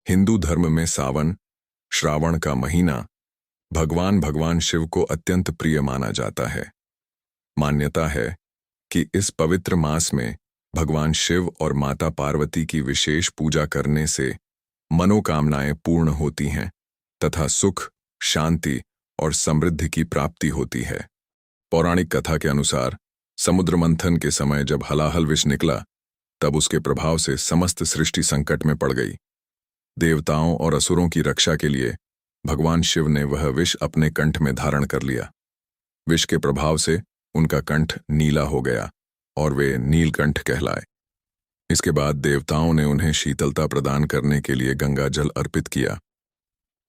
हिंदू धर्म में सावन, श्रावण का महीना भगवान शिव को अत्यंत प्रिय माना जाता है। मान्यता है कि इस पवित्र मास में भगवान शिव और माता पार्वती की विशेष पूजा करने से मनोकामनाएं पूर्ण होती हैं तथा सुख, शांति और समृद्धि की प्राप्ति होती है। पौराणिक कथा के अनुसार समुद्र मंथन के समय जब हलाहल विष निकला, तब उसके प्रभाव से समस्त सृष्टि संकट में पड़ गई। देवताओं और असुरों की रक्षा के लिए भगवान शिव ने वह विष अपने कंठ में धारण कर लिया। विष के प्रभाव से उनका कंठ नीला हो गया और वे नीलकंठ कहलाए। इसके बाद देवताओं ने उन्हें शीतलता प्रदान करने के लिए गंगा जल अर्पित किया।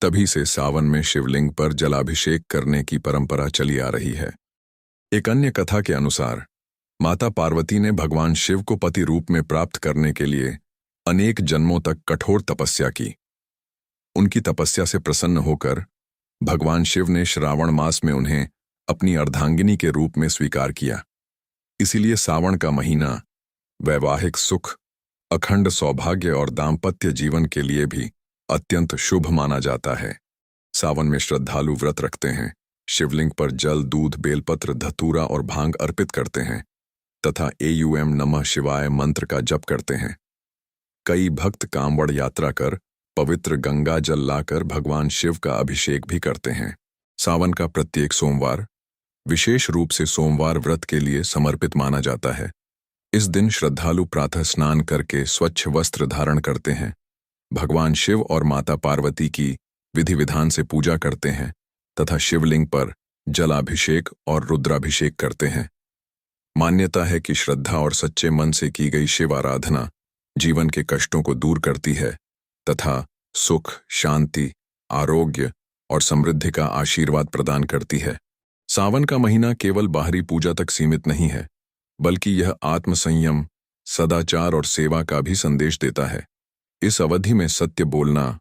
तभी से सावन में शिवलिंग पर जलाभिषेक करने की परंपरा चली आ रही है। एक अन्य कथा के अनुसार माता पार्वती ने भगवान शिव को पति रूप में प्राप्त करने के लिए अनेक जन्मों तक कठोर तपस्या की। उनकी तपस्या से प्रसन्न होकर भगवान शिव ने श्रावण मास में उन्हें अपनी अर्धांगिनी के रूप में स्वीकार किया। इसीलिए सावन का महीना वैवाहिक सुख, अखंड सौभाग्य और दाम्पत्य जीवन के लिए भी अत्यंत शुभ माना जाता है। सावन में श्रद्धालु व्रत रखते हैं, शिवलिंग पर जल, दूध, बेलपत्र, धतूरा और भांग अर्पित करते हैं तथा एयूएम नमः शिवाय मंत्र का जप करते हैं। कई भक्त कांवड़ यात्रा कर पवित्र गंगा जल लाकर भगवान शिव का अभिषेक भी करते हैं। सावन का प्रत्येक सोमवार विशेष रूप से सोमवार व्रत के लिए समर्पित माना जाता है। इस दिन श्रद्धालु प्रातः स्नान करके स्वच्छ वस्त्र धारण करते हैं, भगवान शिव और माता पार्वती की विधि विधान से पूजा करते हैं तथा शिवलिंग पर जलाभिषेक और रुद्राभिषेक करते हैं। मान्यता है कि श्रद्धा और सच्चे मन से की गई शिव आराधना जीवन के कष्टों को दूर करती है तथा सुख, शांति, आरोग्य और समृद्धि का आशीर्वाद प्रदान करती है। सावन का महीना केवल बाहरी पूजा तक सीमित नहीं है, बल्कि यह आत्मसंयम, सदाचार और सेवा का भी संदेश देता है। इस अवधि में सत्य बोलना,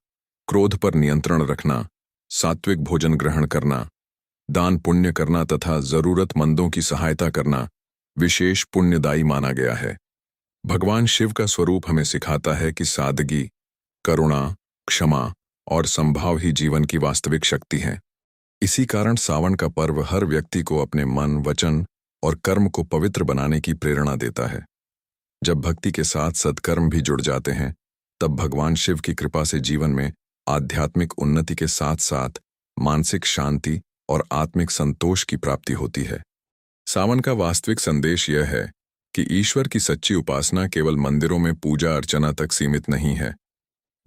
क्रोध पर नियंत्रण रखना, सात्विक भोजन ग्रहण करना, दान पुण्य करना तथा जरूरतमंदों की सहायता करना विशेष पुण्यदायी माना गया है। भगवान शिव का स्वरूप हमें सिखाता है कि सादगी, करुणा, क्षमा और संभाव ही जीवन की वास्तविक शक्ति है। इसी कारण सावन का पर्व हर व्यक्ति को अपने मन, वचन और कर्म को पवित्र बनाने की प्रेरणा देता है। जब भक्ति के साथ सत्कर्म भी जुड़ जाते हैं, तब भगवान शिव की कृपा से जीवन में आध्यात्मिक उन्नति के साथ साथ मानसिक शांति और आत्मिक संतोष की प्राप्ति होती है। सावन का वास्तविक संदेश यह है कि ईश्वर की सच्ची उपासना केवल मंदिरों में पूजा अर्चना तक सीमित नहीं है,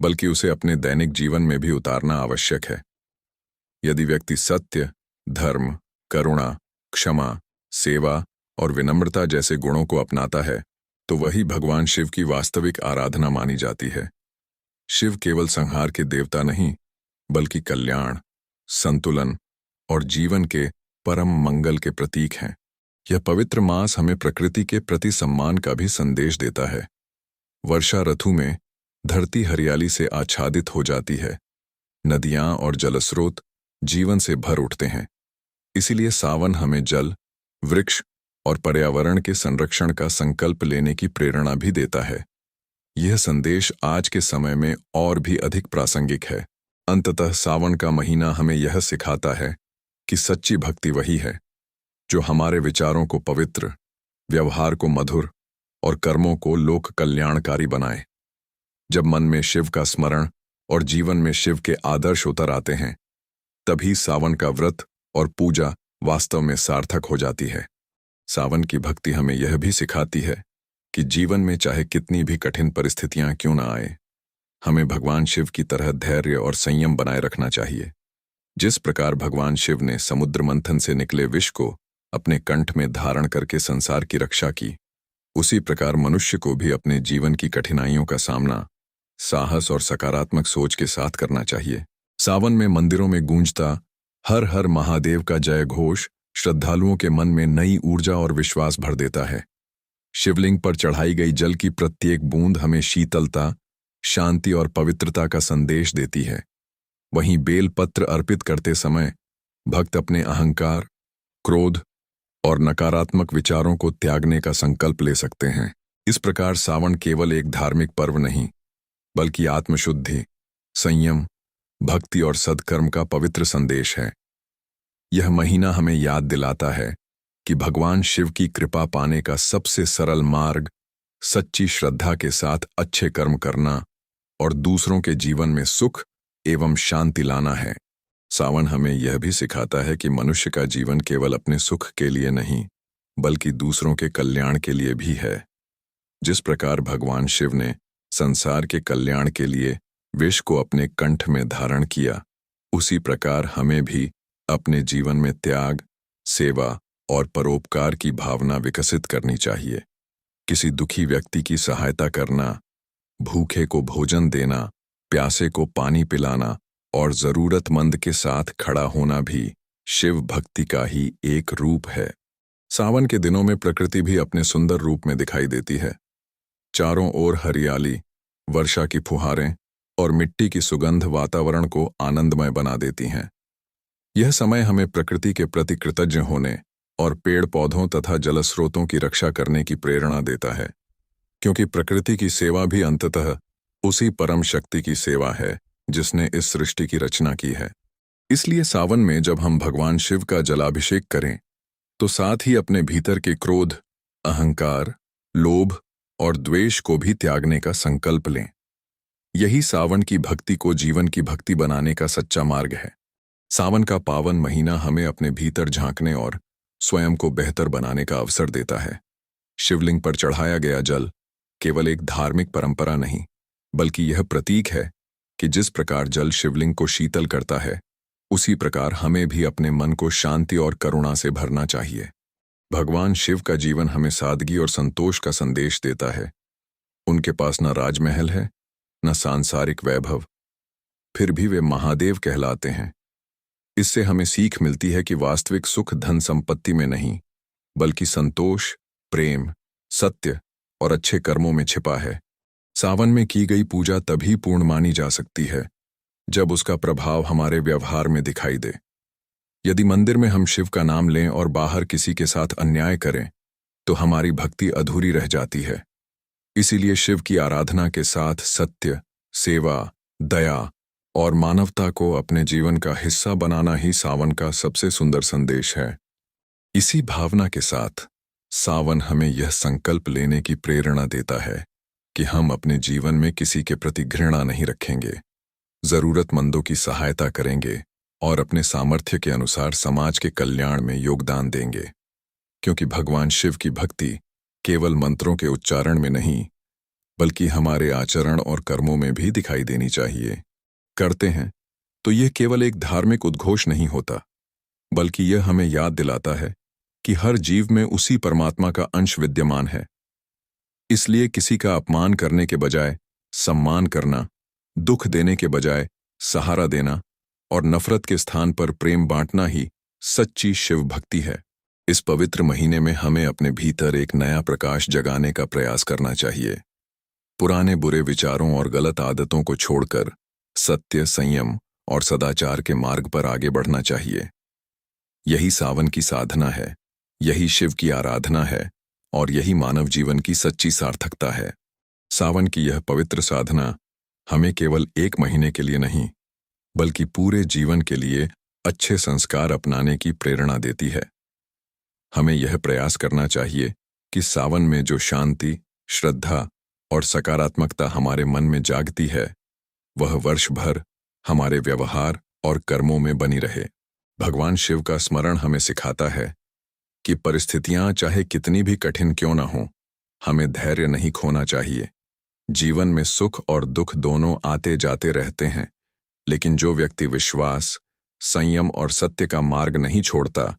बल्कि उसे अपने दैनिक जीवन में भी उतारना आवश्यक है। यदि व्यक्ति सत्य, धर्म, करुणा, क्षमा, सेवा और विनम्रता जैसे गुणों को अपनाता है, तो वही भगवान शिव की वास्तविक आराधना मानी जाती है। शिव केवल संहार के देवता नहीं, बल्कि कल्याण, संतुलन और जीवन के परम मंगल के प्रतीक हैं। यह पवित्र मास हमें प्रकृति के प्रति सम्मान का भी संदेश देता है। वर्षा ऋतु में धरती हरियाली से आच्छादित हो जाती है, नदियां और जलस्रोत जीवन से भर उठते हैं। इसीलिए सावन हमें जल, वृक्ष और पर्यावरण के संरक्षण का संकल्प लेने की प्रेरणा भी देता है। यह संदेश आज के समय में और भी अधिक प्रासंगिक है। अंततः सावन का महीना हमें यह सिखाता है कि सच्ची भक्ति वही है जो हमारे विचारों को पवित्र, व्यवहार को मधुर और कर्मों को लोक कल्याणकारी बनाए। जब मन में शिव का स्मरण और जीवन में शिव के आदर्श उतर आते हैं, तभी सावन का व्रत और पूजा वास्तव में सार्थक हो जाती है। सावन की भक्ति हमें यह भी सिखाती है कि जीवन में चाहे कितनी भी कठिन परिस्थितियां क्यों न आए, हमें भगवान शिव की तरह धैर्य और संयम बनाए रखना चाहिए। जिस प्रकार भगवान शिव ने समुद्र मंथन से निकले विष को अपने कंठ में धारण करके संसार की रक्षा की, उसी प्रकार मनुष्य को भी अपने जीवन की कठिनाइयों का सामना साहस और सकारात्मक सोच के साथ करना चाहिए। सावन में मंदिरों में गूंजता हर हर महादेव का जय घोष श्रद्धालुओं के मन में नई ऊर्जा और विश्वास भर देता है। शिवलिंग पर चढ़ाई गई जल की प्रत्येक बूंद हमें शीतलता, शांति और पवित्रता का संदेश देती है। वहीं बेल पत्र अर्पित करते समय भक्त अपने अहंकार, क्रोध और नकारात्मक विचारों को त्यागने का संकल्प ले सकते हैं। इस प्रकार सावन केवल एक धार्मिक पर्व नहीं, बल्कि आत्मशुद्धि, संयम, भक्ति और सद्कर्म का पवित्र संदेश है। यह महीना हमें याद दिलाता है कि भगवान शिव की कृपा पाने का सबसे सरल मार्ग सच्ची श्रद्धा के साथ अच्छे कर्म करना और दूसरों के जीवन में सुख एवं शांति लाना है। सावन हमें यह भी सिखाता है कि मनुष्य का जीवन केवल अपने सुख के लिए नहीं, बल्कि दूसरों के कल्याण के लिए भी है। जिस प्रकार भगवान शिव ने संसार के कल्याण के लिए विष को अपने कंठ में धारण किया, उसी प्रकार हमें भी अपने जीवन में त्याग, सेवा और परोपकार की भावना विकसित करनी चाहिए। किसी दुखी व्यक्ति की सहायता करना, भूखे को भोजन देना, प्यासे को पानी पिलाना और जरूरतमंद के साथ खड़ा होना भी शिव भक्ति का ही एक रूप है। सावन के दिनों में प्रकृति भी अपने सुंदर रूप में दिखाई देती है। चारों ओर हरियाली, वर्षा की फुहारें और मिट्टी की सुगंध वातावरण को आनंदमय बना देती हैं। यह समय हमें प्रकृति के प्रति कृतज्ञ होने और पेड़ पौधों तथा जलस्रोतों की रक्षा करने की प्रेरणा देता है, क्योंकि प्रकृति की सेवा भी अंततः उसी परम शक्ति की सेवा है जिसने इस सृष्टि की रचना की है। इसलिए सावन में जब हम भगवान शिव का जलाभिषेक करें, तो साथ ही अपने भीतर के क्रोध, अहंकार, लोभ और द्वेष को भी त्यागने का संकल्प लें। यही सावन की भक्ति को जीवन की भक्ति बनाने का सच्चा मार्ग है। सावन का पावन महीना हमें अपने भीतर झांकने और स्वयं को बेहतर बनाने का अवसर देता है। शिवलिंग पर चढ़ाया गया जल केवल एक धार्मिक परंपरा नहीं, बल्कि यह प्रतीक है कि जिस प्रकार जल शिवलिंग को शीतल करता है, उसी प्रकार हमें भी अपने मन को शांति और करुणा से भरना चाहिए। भगवान शिव का जीवन हमें सादगी और संतोष का संदेश देता है। उनके पास न राजमहल है, न सांसारिक वैभव, फिर भी वे महादेव कहलाते हैं। इससे हमें सीख मिलती है कि वास्तविक सुख धन संपत्ति में नहीं, बल्कि संतोष, प्रेम, सत्य और अच्छे कर्मों में छिपा है। सावन में की गई पूजा तभी पूर्ण मानी जा सकती है जब उसका प्रभाव हमारे व्यवहार में दिखाई दे। यदि मंदिर में हम शिव का नाम लें और बाहर किसी के साथ अन्याय करें, तो हमारी भक्ति अधूरी रह जाती है। इसीलिए शिव की आराधना के साथ सत्य, सेवा, दया और मानवता को अपने जीवन का हिस्सा बनाना ही सावन का सबसे सुंदर संदेश है। इसी भावना के साथ सावन हमें यह संकल्प लेने की प्रेरणा देता है कि हम अपने जीवन में किसी के प्रति घृणा नहीं रखेंगे, जरूरतमंदों की सहायता करेंगे और अपने सामर्थ्य के अनुसार समाज के कल्याण में योगदान देंगे। क्योंकि भगवान शिव की भक्ति केवल मंत्रों के उच्चारण में नहीं, बल्कि हमारे आचरण और कर्मों में भी दिखाई देनी चाहिए। करते हैं तो यह केवल एक धार्मिक उद्घोष नहीं होता, बल्कि यह हमें याद दिलाता है कि हर जीव में उसी परमात्मा का अंश विद्यमान है। इसलिए किसी का अपमान करने के बजाय सम्मान करना, दुख देने के बजाय सहारा देना और नफरत के स्थान पर प्रेम बांटना ही सच्ची शिव भक्ति है। इस पवित्र महीने में हमें अपने भीतर एक नया प्रकाश जगाने का प्रयास करना चाहिए। पुराने बुरे विचारों और गलत आदतों को छोड़कर सत्य, संयम और सदाचार के मार्ग पर आगे बढ़ना चाहिए। यही सावन की साधना है, यही शिव की आराधना है और यही मानव जीवन की सच्ची सार्थकता है। सावन की यह पवित्र साधना हमें केवल एक महीने के लिए नहीं, बल्कि पूरे जीवन के लिए अच्छे संस्कार अपनाने की प्रेरणा देती है। हमें यह प्रयास करना चाहिए कि सावन में जो शांति, श्रद्धा और सकारात्मकता हमारे मन में जागती है, वह वर्ष भर हमारे व्यवहार और कर्मों में बनी रहे। भगवान शिव का स्मरण हमें सिखाता है कि परिस्थितियां चाहे कितनी भी कठिन क्यों न हों, हमें धैर्य नहीं खोना चाहिए। जीवन में सुख और दुख दोनों आते जाते रहते हैं, लेकिन जो व्यक्ति विश्वास, संयम और सत्य का मार्ग नहीं छोड़ता,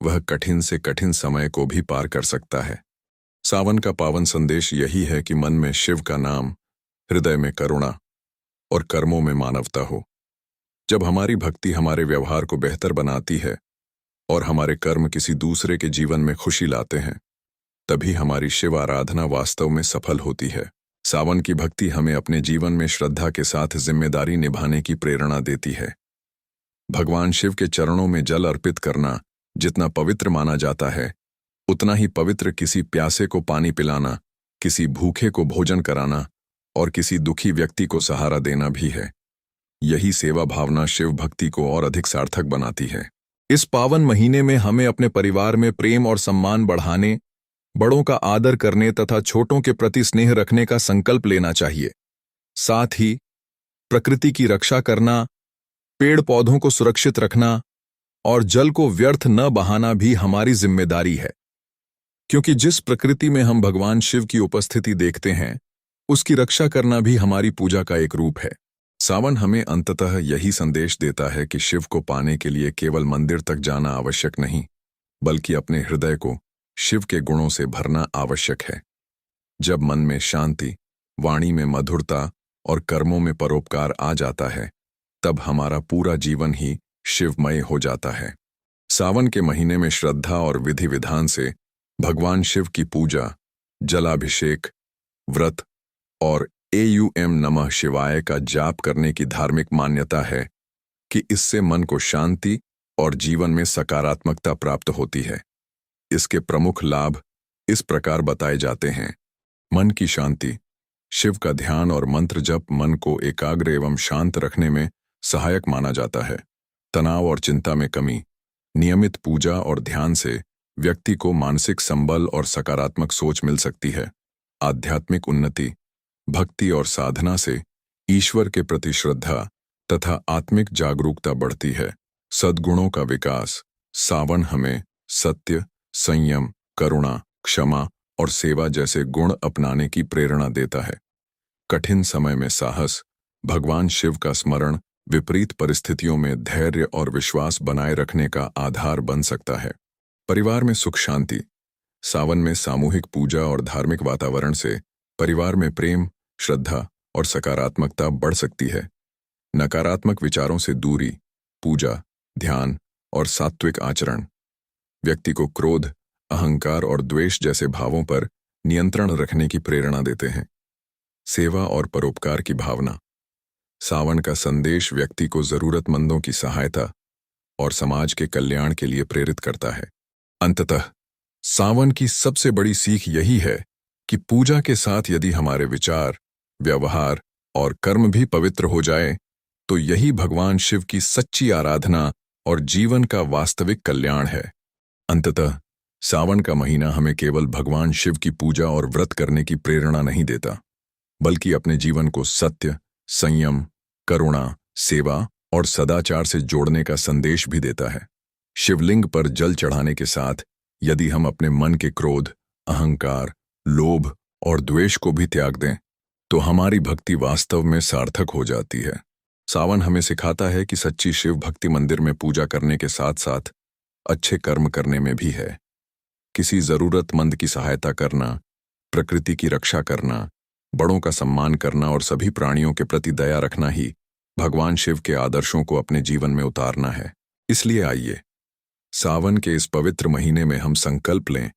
वह कठिन से कठिन समय को भी पार कर सकता है। सावन का पावन संदेश यही है कि मन में शिव का नाम, हृदय में करुणा और कर्मों में मानवता हो। जब हमारी भक्ति हमारे व्यवहार को बेहतर बनाती है और हमारे कर्म किसी दूसरे के जीवन में खुशी लाते हैं, तभी हमारी शिव आराधना वास्तव में सफल होती है। सावन की भक्ति हमें अपने जीवन में श्रद्धा के साथ जिम्मेदारी निभाने की प्रेरणा देती है। भगवान शिव के चरणों में जल अर्पित करना जितना पवित्र माना जाता है, उतना ही पवित्र किसी प्यासे को पानी पिलाना, किसी भूखे को भोजन कराना और किसी दुखी व्यक्ति को सहारा देना भी है। यही सेवा भावना शिव भक्ति को और अधिक सार्थक बनाती है। इस पावन महीने में हमें अपने परिवार में प्रेम और सम्मान बढ़ाने, बड़ों का आदर करने तथा छोटों के प्रति स्नेह रखने का संकल्प लेना चाहिए। साथ ही प्रकृति की रक्षा करना, पेड़ पौधों को सुरक्षित रखना और जल को व्यर्थ न बहाना भी हमारी जिम्मेदारी है, क्योंकि जिस प्रकृति में हम भगवान शिव की उपस्थिति देखते हैं, उसकी रक्षा करना भी हमारी पूजा का एक रूप है। सावन हमें अंततः यही संदेश देता है कि शिव को पाने के लिए केवल मंदिर तक जाना आवश्यक नहीं, बल्कि अपने हृदय को शिव के गुणों से भरना आवश्यक है। जब मन में शांति, वाणी में मधुरता और कर्मों में परोपकार आ जाता है, तब हमारा पूरा जीवन ही शिवमय हो जाता है। सावन के महीने में श्रद्धा और विधि विधान से भगवान शिव की पूजा, जलाभिषेक, व्रत और एयूएम नमः शिवाय का जाप करने की धार्मिक मान्यता है कि इससे मन को शांति और जीवन में सकारात्मकता प्राप्त होती है। इसके प्रमुख लाभ इस प्रकार बताए जाते हैं। मन की शांति। शिव का ध्यान और मंत्र जप मन को एकाग्र एवं शांत रखने में सहायक माना जाता है। तनाव और चिंता में कमी। नियमित पूजा और ध्यान से व्यक्ति को मानसिक संबल और सकारात्मक सोच मिल सकती है। आध्यात्मिक उन्नति। भक्ति और साधना से ईश्वर के प्रति श्रद्धा तथा आत्मिक जागरूकता बढ़ती है। सद्गुणों का विकास। सावन हमें सत्य, संयम, करुणा, क्षमा और सेवा जैसे गुण अपनाने की प्रेरणा देता है। कठिन समय में साहस। भगवान शिव का स्मरण विपरीत परिस्थितियों में धैर्य और विश्वास बनाए रखने का आधार बन सकता है। परिवार में सुख शांति। सावन में सामूहिक पूजा और धार्मिक वातावरण से परिवार में प्रेम, श्रद्धा और सकारात्मकता बढ़ सकती है। नकारात्मक विचारों से दूरी, पूजा, ध्यान और सात्विक आचरण व्यक्ति को क्रोध, अहंकार और द्वेष जैसे भावों पर नियंत्रण रखने की प्रेरणा देते हैं। सेवा और परोपकार की भावना। सावन का संदेश व्यक्ति को जरूरतमंदों की सहायता और समाज के कल्याण के लिए प्रेरित करता है। अंततः सावन की सबसे बड़ी सीख यही है कि पूजा के साथ यदि हमारे विचार, व्यवहार और कर्म भी पवित्र हो जाए, तो यही भगवान शिव की सच्ची आराधना और जीवन का वास्तविक कल्याण है। अंततः सावन का महीना हमें केवल भगवान शिव की पूजा और व्रत करने की प्रेरणा नहीं देता, बल्कि अपने जीवन को सत्य, संयम, करुणा, सेवा और सदाचार से जोड़ने का संदेश भी देता है। शिवलिंग पर जल चढ़ाने के साथ यदि हम अपने मन के क्रोध, अहंकार, लोभ और द्वेष को भी त्याग दें, तो हमारी भक्ति वास्तव में सार्थक हो जाती है। सावन हमें सिखाता है कि सच्ची शिव भक्ति मंदिर में पूजा करने के साथ साथ अच्छे कर्म करने में भी है। किसी जरूरतमंद की सहायता करना, प्रकृति की रक्षा करना, बड़ों का सम्मान करना और सभी प्राणियों के प्रति दया रखना ही भगवान शिव के आदर्शों को अपने जीवन में उतारना है। इसलिए आइए, सावन के इस पवित्र महीने में हम संकल्प लें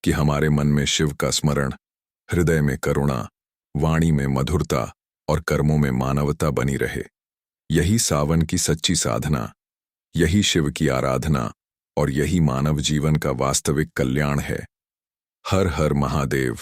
कि हमारे मन में शिव का स्मरण, हृदय में करुणा, वाणी में मधुरता और कर्मों में मानवता बनी रहे। यही सावन की सच्ची साधना, यही शिव की आराधना और यही मानव जीवन का वास्तविक कल्याण है। हर हर महादेव।